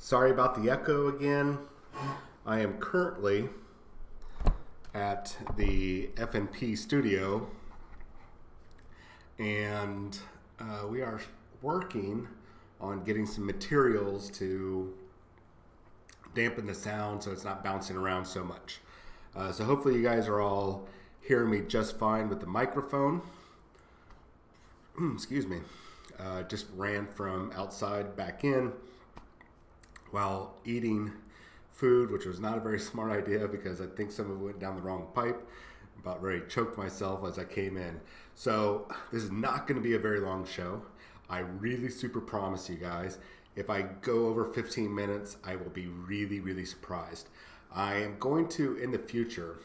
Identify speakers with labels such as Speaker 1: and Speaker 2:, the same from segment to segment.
Speaker 1: Sorry about the echo again. I am currently at the FNP studio, and we are working on getting some materials to dampen the sound so it's not bouncing around so much. So hopefully you guys are all hearing me just fine with the microphone. Excuse me. Just ran from outside back in while eating food, which was not a very smart idea because I think some of it went down the wrong pipe. About ready to choke myself as I came in. So this is not going to be a very long show. I really super promise you guys, if I go over 15 minutes, I will be really surprised. I am going to, in the future,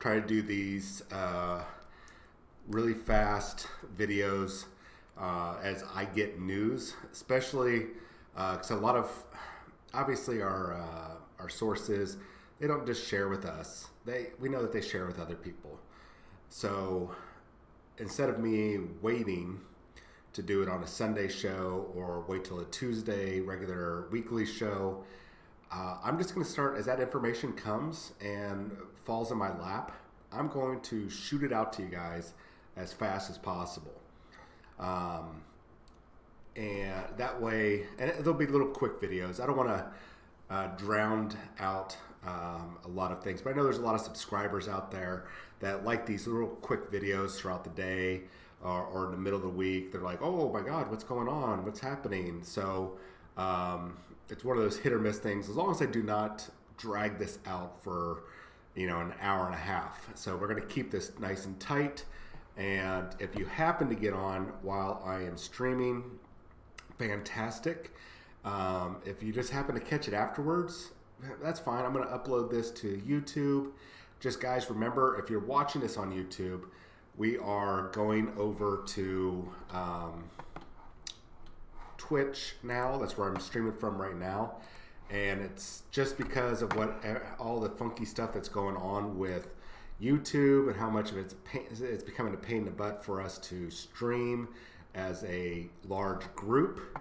Speaker 1: try to do these really fast videos as I get news, especially because a lot of, obviously our sources, they don't just share with us. We know that they share with other people. So instead of me waiting to do it on a Sunday show or wait till a Tuesday regular weekly show, I'm just going to start as that information comes and falls in my lap. I'm going to shoot it out to you guys as fast as possible. And that way, and there'll be little quick videos. I don't want to drown out a lot of things, but I know there's a lot of subscribers out there that like these little quick videos throughout the day or in the middle of the week. They're like, oh my God, what's going on? What's happening? So it's one of those hit or miss things, as long as I do not drag this out for, an hour and a half. So we're going to keep this nice and tight. And if you happen to get on while I am streaming, fantastic. If you just happen to catch it afterwards, that's fine. I'm going to upload this to YouTube. Just guys, remember, if you're watching this on YouTube, we are going over to Twitch now. That's where I'm streaming from right now. And it's just because of all the funky stuff that's going on with YouTube and how much of it's becoming a pain in the butt for us to stream as a large group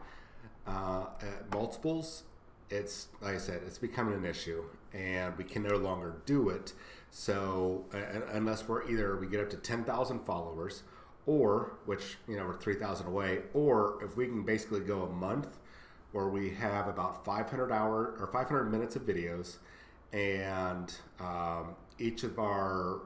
Speaker 1: at multiples. It's, like I said, it's becoming an issue and we can no longer do it. So unless we get up to 10,000 followers, or which, we're 3,000 away, or if we can basically go a month where we have about 500 minutes of videos, and each of our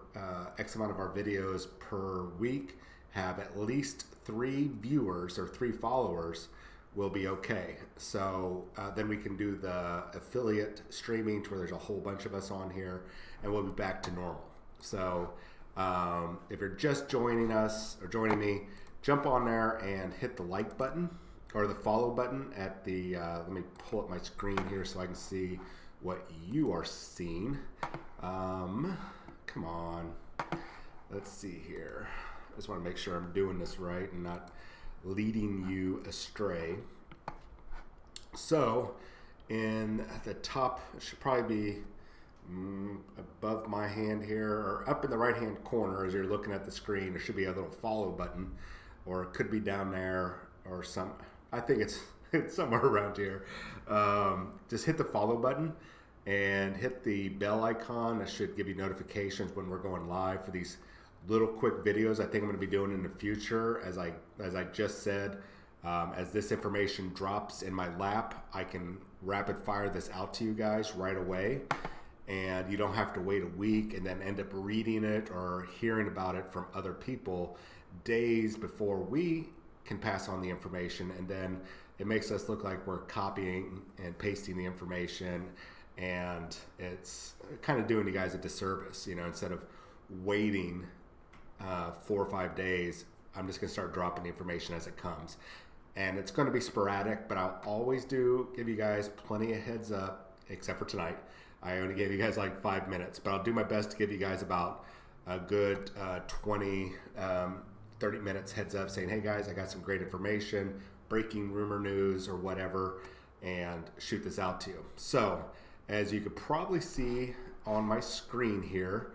Speaker 1: X amount of our videos per week have at least 3 viewers or 3 followers, will be okay. So then we can do the affiliate streaming to where there's a whole bunch of us on here, and we'll be back to normal. So if you're just joining us or joining me, jump on there and hit the like button or the follow button at the, let me pull up my screen here so I can see what you are seeing. Come on. Let's see here. I just want to make sure I'm doing this right and not leading you astray. So in the top, it should probably be above my hand here, or up in the right hand corner as you're looking at the screen, there should be a little follow button, or it could be down there or I think it's somewhere around here. Just hit the follow button and hit the bell icon. That should give you notifications when we're going live for these little quick videos I think I'm going to be doing in the future. As I just said, as this information drops in my lap, I can rapid fire this out to you guys right away, and you don't have to wait a week and then end up reading it or hearing about it from other people days before we can pass on the information, and then it makes us look like we're copying and pasting the information, and it's kind of doing you guys a disservice. Instead of waiting 4 or 5 days, I'm just going to start dropping the information as it comes. And it's going to be sporadic, but I'll always give you guys plenty of heads up, except for tonight. I only gave you guys like 5 minutes, but I'll do my best to give you guys about a good 20, 30 minutes heads up saying, hey guys, I got some great information, breaking rumor news or whatever, and shoot this out to you. So as you could probably see on my screen here,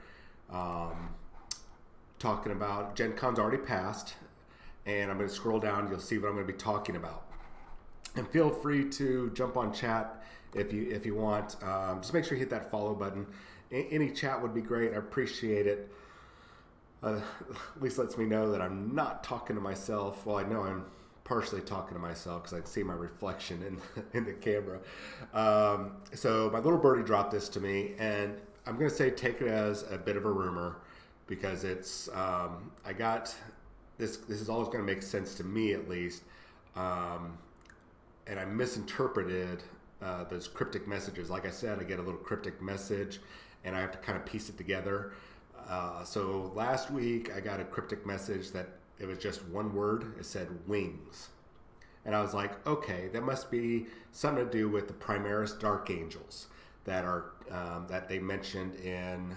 Speaker 1: talking about Gen Con's already passed, and I'm going to scroll down, you'll see what I'm going to be talking about. And feel free to jump on chat if you want. Just make sure you hit that follow button. Any chat would be great. I appreciate it. At least lets me know that I'm not talking to myself. Well, I know I'm partially talking to myself because I can see my reflection in the camera. So my little birdie dropped this to me, and I'm going to say take it as a bit of a rumor because it's I got this. This is always going to make sense to me at least. And I misinterpreted those cryptic messages. Like I said, I get a little cryptic message, and I have to kind of piece it together. So last week, I got a cryptic message that it was just one word. It said wings. And I was like, okay, that must be something to do with the Primaris Dark Angels that are that they mentioned in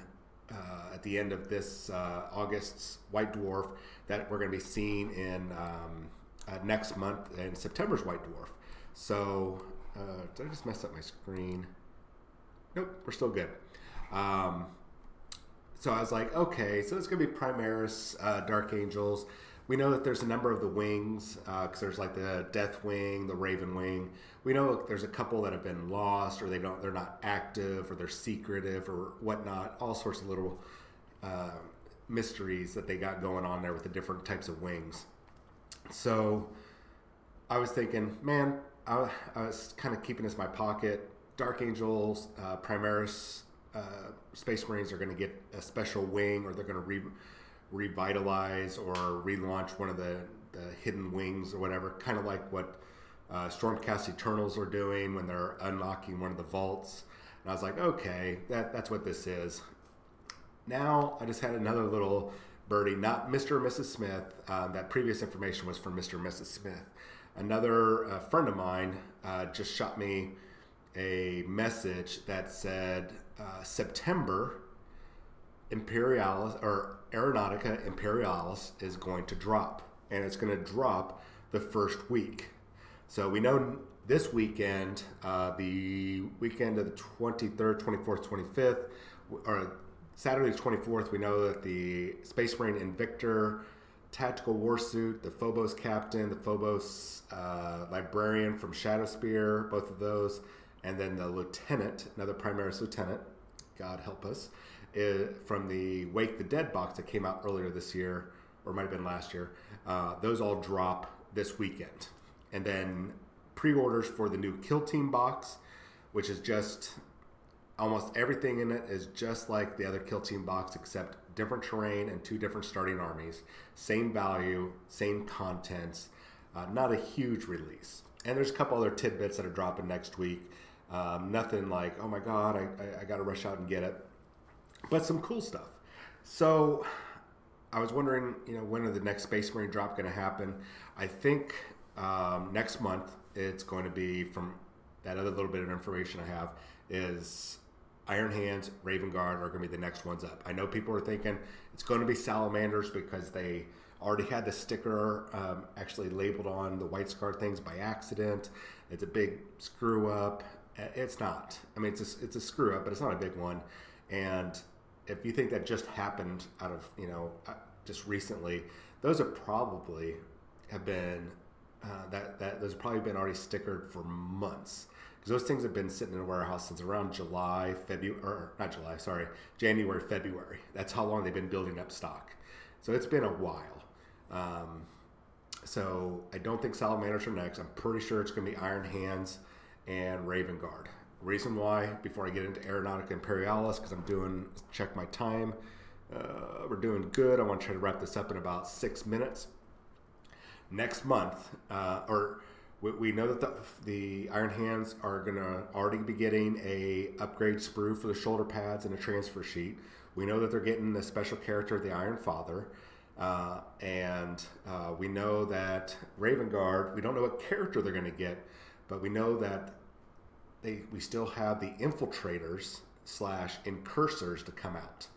Speaker 1: at the end of this August's White Dwarf that we're going to be seeing in next month in September's White Dwarf. So, did I just mess up my screen? Nope, we're still good. So I was like, okay, so it's going to be Primaris Dark Angels. We know that there's a number of the wings, because there's like the Death Wing, the Raven Wing. We know there's a couple that have been lost, or they're not active, or they're secretive, or whatnot. All sorts of little mysteries that they got going on there with the different types of wings. So I was thinking, man, I was kind of keeping this in my pocket. Dark Angels, Primaris Space Marines are going to get a special wing, or they're going to revitalize or relaunch one of the hidden wings or whatever, kind of like what Stormcast Eternals are doing when they're unlocking one of the vaults. And I was like, okay, that's what this is. Now I just had another little birdie, not Mr. and Mrs. Smith. That previous information was from Mr. and Mrs. Smith. Another friend of mine just shot me a message that said September Imperialis or Aeronautica Imperialis is going to drop, and it's going to drop the first week. So we know this weekend, the weekend of the 23rd, 24th, 25th, or Saturday the 24th, we know that the Space Marine Invictor Tactical Warsuit, the Phobos Captain, the Phobos Librarian from Shadowspear, both of those, and then the Lieutenant, another Primaris Lieutenant, God help us, from the Wake the Dead box that came out earlier this year, or it might have been last year. Those all drop this weekend. And then pre-orders for the new Kill Team box, which is just almost everything in it is just like the other Kill Team box, except different terrain and 2 different starting armies. Same value, same contents, not a huge release. And there's a couple other tidbits that are dropping next week. Nothing like, oh my God, I got to rush out and get it. But some cool stuff. So I was wondering, when are the next Space Marine drop going to happen? I think next month it's going to be, from that other little bit of information I have, is Iron Hands, Raven Guard are going to be the next ones up. I know people are thinking it's going to be Salamanders because they already had the sticker actually labeled on the White Scar things by accident. It's a big screw up. It's not. I mean, it's a screw up, but it's not a big one. And if you think that just happened out of, just recently, those have probably been those have probably been already stickered for months. Because those things have been sitting in a warehouse since around January, February. That's how long they've been building up stock. So it's been a while. So I don't think Salamanders are next. I'm pretty sure it's going to be Iron Hands and Raven Guard. Reason why, before I get into Aeronautica Imperialis, because check my time. We're doing good. I want to try to wrap this up in about 6 minutes. Next month, we know that the Iron Hands are going to already be getting a upgrade sprue for the shoulder pads and a transfer sheet. We know that they're getting a special character, the Iron Father. And we know that Raven Guard, we don't know what character they're going to get, but we know that we still have the Infiltrators / Incursors to come out.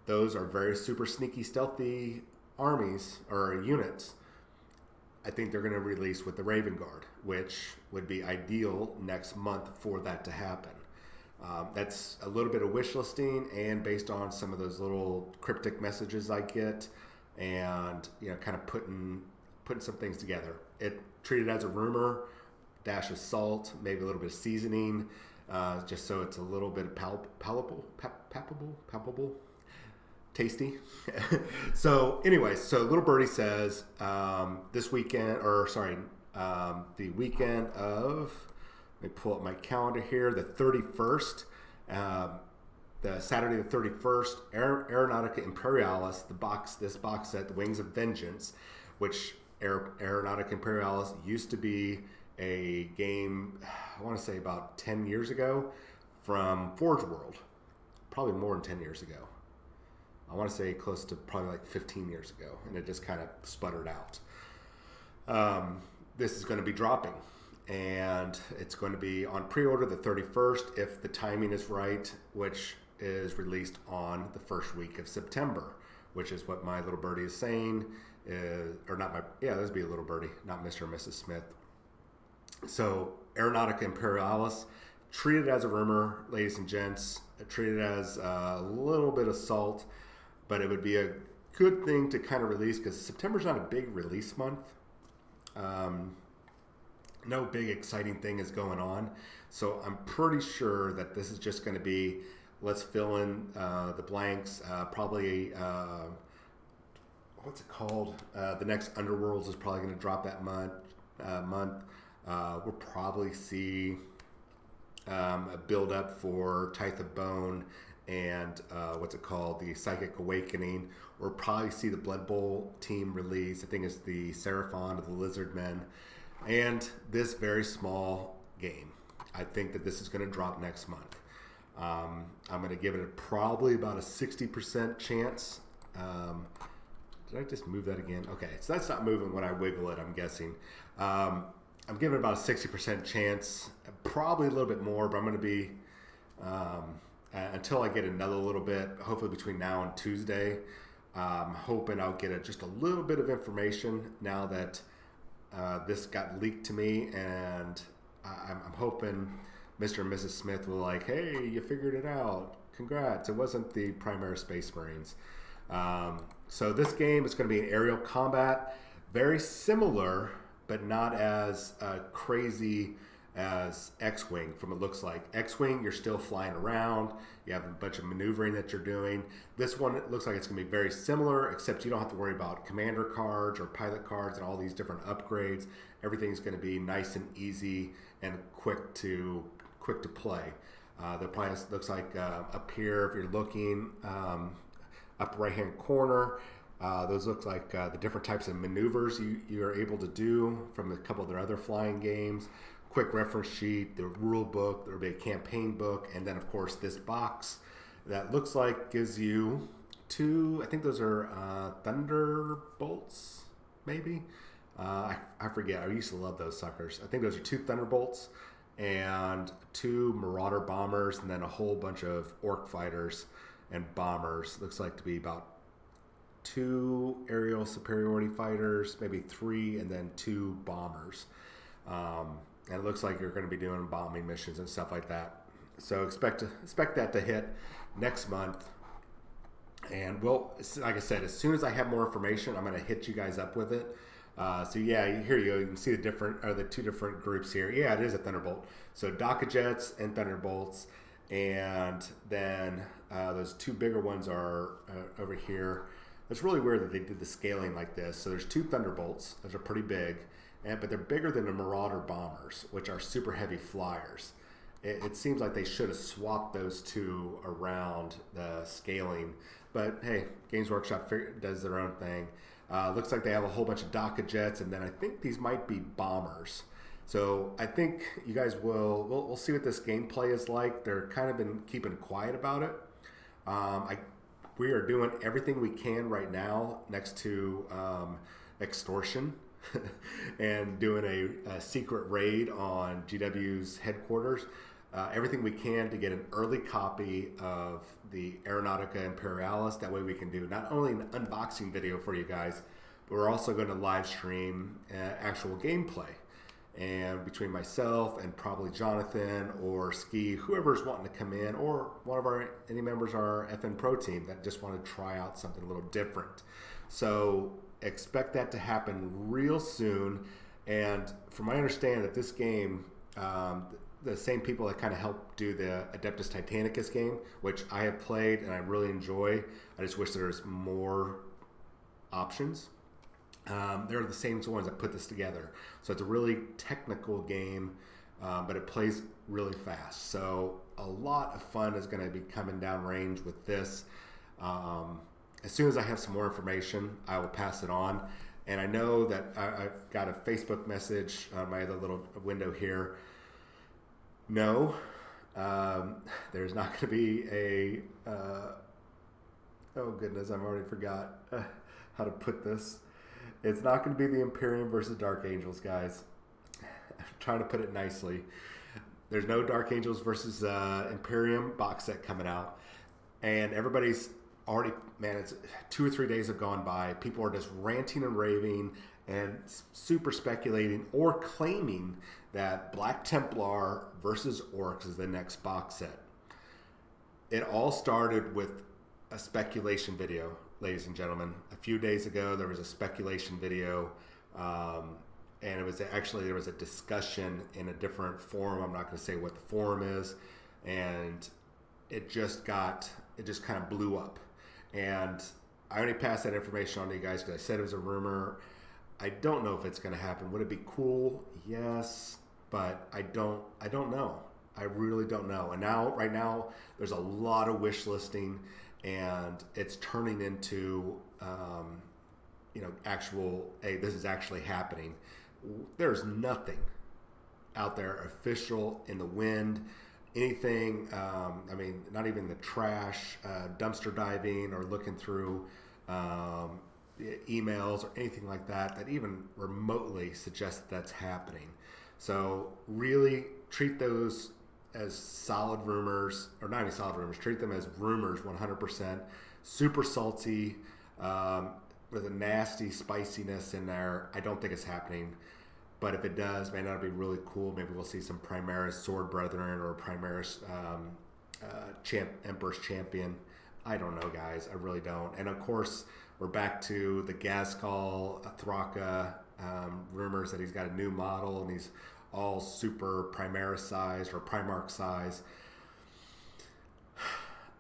Speaker 1: Those are very super sneaky, stealthy armies or units. I think they're going to release with the Raven Guard, which would be ideal next month for that to happen. That's a little bit of wish listing and based on some of those little cryptic messages I get, and kind of putting some things together. It treated as a rumor. dash of salt, maybe a little bit of seasoning, just so it's a little bit palpable, tasty. So anyway, so Little Birdie says this weekend, the weekend of, let me pull up my calendar here, the 31st, the Saturday the 31st, Aeronautica Imperialis, this box set, The Wings of Vengeance, which Aeronautica Imperialis used to be a game, I want to say about 10 years ago, from Forge World. Probably more than 10 years ago. I want to say close to probably like 15 years ago, and it just kind of sputtered out. This is going to be dropping, and it's going to be on pre-order the 31st if the timing is right, which is released on the first week of September, which is what my little birdie is saying. This would be a little birdie, not Mr. and Mrs. Smith. So Aeronautica Imperialis, treat it as a rumor, ladies and gents. Treat it as a little bit of salt, but it would be a good thing to kind of release because September's not a big release month. No big exciting thing is going on. So I'm pretty sure that this is just going to be, let's fill in the blanks, probably what's it called? The next Underworlds is probably going to drop that month. We'll probably see a build up for Tithe of Bone and the Psychic Awakening. We'll probably see the Blood Bowl team release. I think it's the Seraphon of the Lizard Men, and this very small game. I think that this is going to drop next month. I'm going to give it probably about a 60% chance. Did I just move that again? Okay, so that's not moving when I wiggle it, I'm guessing. I'm giving it about a 60% chance, probably a little bit more, but I'm going to be, until I get another little bit, hopefully between now and Tuesday, I'm hoping I'll get just a little bit of information now that this got leaked to me, and I'm hoping Mr. and Mrs. Smith will like, hey, you figured it out. Congrats. It wasn't the Primary Space Marines. So this game is going to be an aerial combat, very similar, but not as crazy as X-Wing from it looks like. X-Wing, you're still flying around. You have a bunch of maneuvering that you're doing. This one, it looks like it's going to be very similar, except you don't have to worry about commander cards or pilot cards and all these different upgrades. Everything's going to be nice and easy and quick to play. The price looks like up here, if you're looking up right-hand corner, those look like the different types of maneuvers you are able to do from a couple of their other flying games. Quick reference sheet, the rule book, there'll be a campaign book, and then of course this box that looks like gives you two, I think those are Thunderbolts, maybe? I forget, I used to love those suckers. I think those are two Thunderbolts and two Marauder bombers, and then a whole bunch of Orc fighters and bombers. Looks like to be about 2 aerial superiority fighters, maybe 3, and then 2 bombers. And it looks like you're going to be doing bombing missions and stuff like that. So expect that to hit next month. And like I said, as soon as I have more information, I'm going to hit you guys up with it. So yeah, here you go. You can see the 2 different groups here. Yeah, it is a Thunderbolt. So Daka Jets and Thunderbolts, and then those 2 bigger ones are over here. It's really weird that they did the scaling like this. So there's 2 Thunderbolts. Those are pretty big, but they're bigger than the Marauder bombers, which are super heavy flyers. It seems like they should have swapped those 2 around the scaling, but hey, Games Workshop does their own thing. Looks like they have a whole bunch of Daka Jets, and then I think these might be bombers. So I think you guys we'll see what this gameplay is like. They're kind of been keeping quiet about it. We are doing everything we can right now next to extortion and doing a secret raid on GW's headquarters. Everything we can to get an early copy of the Aeronautica Imperialis. That way we can do not only an unboxing video for you guys, but we're also going to live stream actual gameplay. And between myself and probably Jonathan or Ski, whoever's wanting to come in, or one of any members of our FN Pro team that just want to try out something a little different. So expect that to happen real soon. And from my understanding that this game, the same people that kind of helped do the Adeptus Titanicus game, which I have played and I really enjoy. I just wish there was more options. They're the same ones that put this together. So it's a really technical game, but it plays really fast. So a lot of fun is going to be coming down range with this. As soon as I have some more information, I will pass it on. And I know that I've got a Facebook message on my other little window here. No, there's not going to be a, oh goodness, I've already forgot how to put this. It's not going to be the Imperium versus Dark Angels, guys. I'm trying to put it nicely. There's no Dark Angels versus Imperium box set coming out. And everybody's already, man, it's 2 or 3 days have gone by. People are just ranting and raving and super speculating or claiming that Black Templar versus Orcs is the next box set. It all started with a speculation video, ladies and gentlemen. A few days ago, there was a speculation video, and it was actually, there was a discussion in a different forum. I'm not going to say what the forum is, and it just kind of blew up. And I only passed that information on to you guys because I said it was a rumor. I don't know if it's going to happen. Would it be cool? Yes, but I don't know. I really don't know. And right now, there's a lot of wish listing, and it's turning into, actual, hey, this is actually happening. There's nothing out there official in the wind, anything, not even the trash, dumpster diving or looking through emails or anything like that even remotely suggests that's happening. So really treat those as solid rumors, or not even solid rumors, treat them as rumors 100%. Super salty, with a nasty spiciness in there. I don't think it's happening. But if it does, man, that'll be really cool. Maybe we'll see some Primaris Sword Brethren or Primaris Emperor's Champion. I don't know, guys. I really don't. And of course, we're back to the Gazkal Thraka rumors that he's got a new model and he's all super Primaris size or Primarch size.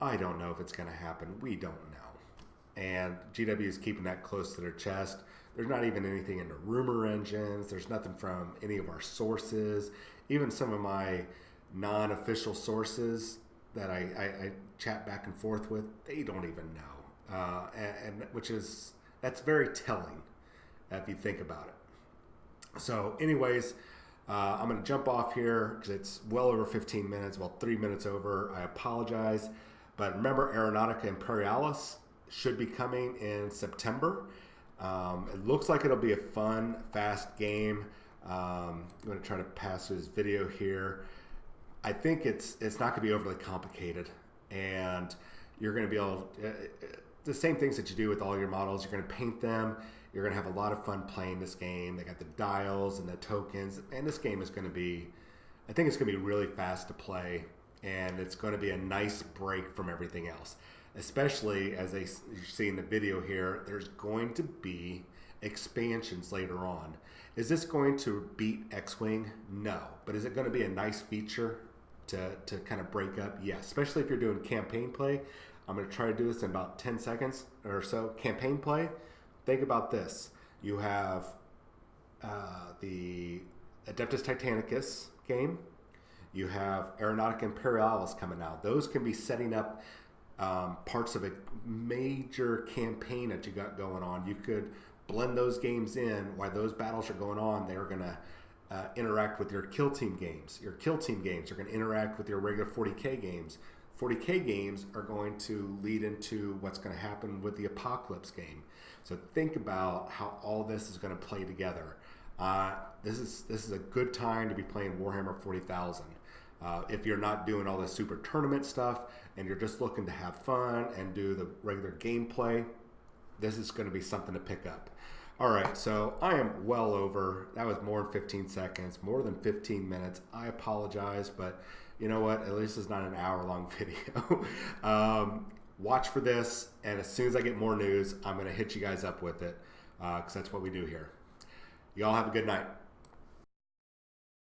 Speaker 1: I don't know if it's going to happen. We don't know. And GW is keeping that close to their chest. There's not even anything in the rumor engines. There's nothing from any of our sources. Even some of my non-official sources that I chat back and forth with, they don't even know. And that's very telling if you think about it. So anyways, I'm going to jump off here because it's well over 15 minutes, well, 3 minutes over. I apologize. But remember, Aeronautica Imperialis should be coming in September. It looks like it'll be a fun, fast game. I'm going to try to pass through this video here. I think it's not going to be overly complicated, and you're going to be able the same things that you do with all your models. You're going to paint them. You're going to have a lot of fun playing this game. They got the dials and the tokens, and this game is going to be, I think it's going to be really fast to play, and it's going to be a nice break from everything else. Especially as you see in the video here, there's going to be expansions later on. Is this going to beat X-Wing? No. But is it going to be a nice feature to kind of break up? Yes. Especially if you're doing campaign play. I'm going to try to do this in about 10 seconds or so. Campaign play, think about this. You have the Adeptus Titanicus game. You have Aeronautica Imperialis coming out. Those can be setting up parts of a major campaign that you got going on. You could blend those games in while those battles are going on. They're going to interact with your kill team games. Your kill team games are going to interact with your regular 40K games. 40K games are going to lead into what's going to happen with the Apocalypse game. So think about how all this is going to play together. This is a good time to be playing Warhammer 40,000. If you're not doing all the super tournament stuff and you're just looking to have fun and do the regular gameplay, this is going to be something to pick up. All right, so I am well over. That was more than 15 seconds, more than 15 minutes. I apologize, but you know what? At least it's not an hour-long video. Watch for this, and as soon as I get more news, I'm going to hit you guys up with it because that's what we do here. Y'all have a good night.